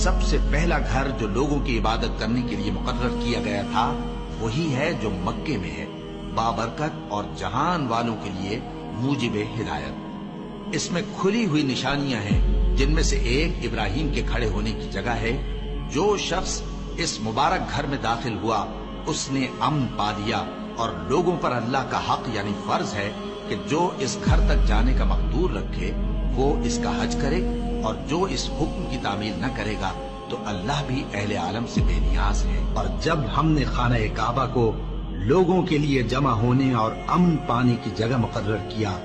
سب سے پہلا گھر جو لوگوں کی عبادت کرنے کے لیے مقرر کیا گیا تھا وہی ہے جو مکے میں ہے، بابرکت اور جہان والوں کے لیے موجب ہدایت۔ اس میں کھلی ہوئی نشانیاں ہیں، جن میں سے ایک ابراہیم کے کھڑے ہونے کی جگہ ہے۔ جو شخص اس مبارک گھر میں داخل ہوا اس نے امن پا لیا، اور لوگوں پر اللہ کا حق یعنی فرض ہے کہ جو اس گھر تک جانے کا مقدور رکھے وہ اس کا حج کرے، اور جو اس حکم کی تعمیل نہ کرے گا تو اللہ بھی اہل عالم سے بے نیاز ہے۔ اور جب ہم نے خانہ کعبہ کو لوگوں کے لیے جمع ہونے اور امن پانے کی جگہ مقرر کیا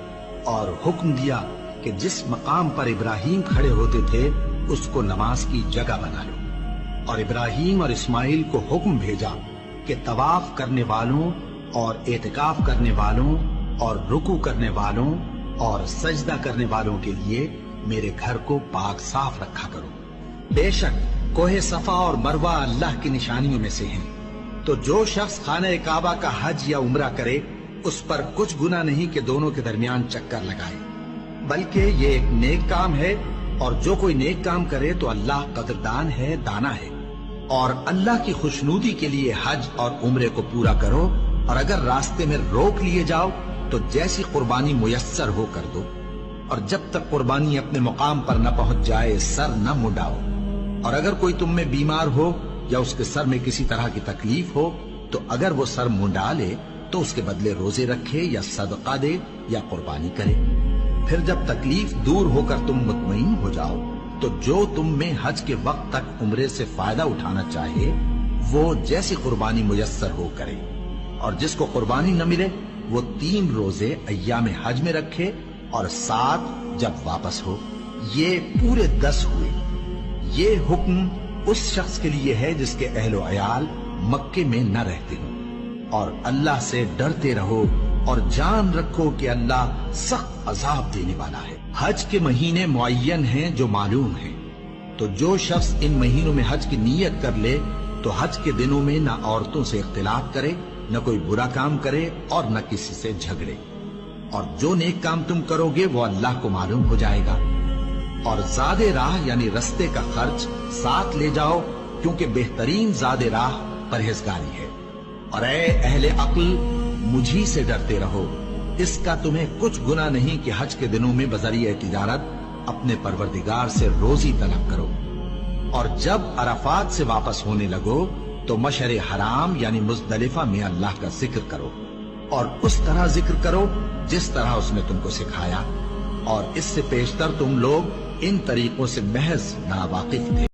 اور حکم دیا کہ جس مقام پر ابراہیم کھڑے ہوتے تھے اس کو نماز کی جگہ بنا لو، اور ابراہیم اور اسماعیل کو حکم بھیجا کہ طواف کرنے والوں اور اعتکاف کرنے والوں اور رکوع کرنے والوں اور سجدہ کرنے والوں کے لیے میرے گھر کو پاک صاف رکھا کرو۔ بے شک کوہ صفا اور مروہ اللہ کی نشانیوں میں سے ہیں، تو جو شخص خانہ کعبہ کا حج یا عمرہ کرے اس پر کچھ گناہ نہیں کہ دونوں کے درمیان چکر لگائے، بلکہ یہ ایک نیک کام ہے، اور جو کوئی نیک کام کرے تو اللہ قدردان ہے، دانا ہے۔ اور اللہ کی خوشنودی کے لیے حج اور عمرے کو پورا کرو، اور اگر راستے میں روک لیے جاؤ تو جیسی قربانی میسر ہو کر دو، اور جب تک قربانی اپنے مقام پر نہ پہنچ جائے سر نہ منڈاؤ۔ اور اگر کوئی تم میں بیمار ہو یا اس کے سر میں کسی طرح کی تکلیف ہو تو اگر وہ سر منڈا لے تو اس کے بدلے روزے رکھے یا صدقہ دے یا قربانی کرے۔ پھر جب تکلیف دور ہو کر تم مطمئن ہو جاؤ تو جو تم میں حج کے وقت تک عمرے سے فائدہ اٹھانا چاہے وہ جیسی قربانی میسر ہو کرے، اور جس کو قربانی نہ ملے وہ 3 روزے ایام حج میں رکھے اور 7 جب واپس ہو۔ یہ پورے 10 ہوئے۔ یہ حکم اس شخص کے لیے ہے جس کے اہل و عیال مکے میں نہ رہتے ہوں۔ اور اللہ سے ڈرتے رہو اور جان رکھو کہ اللہ سخت عذاب دینے والا ہے۔ حج کے مہینے معین ہیں جو معلوم ہیں، تو جو شخص ان مہینوں میں حج کی نیت کر لے تو حج کے دنوں میں نہ عورتوں سے اختلاط کرے، نہ کوئی برا کام کرے اور نہ کسی سے جھگڑے، اور جو نیک کام تم کرو گے وہ اللہ کو معلوم ہو جائے گا۔ اور زاد راہ یعنی رستے کا خرچ ساتھ لے جاؤ، کیونکہ بہترین زاد راہ پرہیزگاری ہے۔ اور اے اہل عقل مجھی سے ڈرتے رہو، اس کا تمہیں کچھ گناہ نہیں کہ حج کے دنوں میں بذریعہ تجارت اپنے پروردگار سے روزی طلب کرو۔ اور جب عرفات سے واپس ہونے لگو تو مشعر حرام یعنی مزدلفہ میں اللہ کا ذکر کرو، اور اس طرح ذکر کرو جس طرح اس نے تم کو سکھایا، اور اس سے پیشتر تم لوگ ان طریقوں سے محض ناواقف تھے۔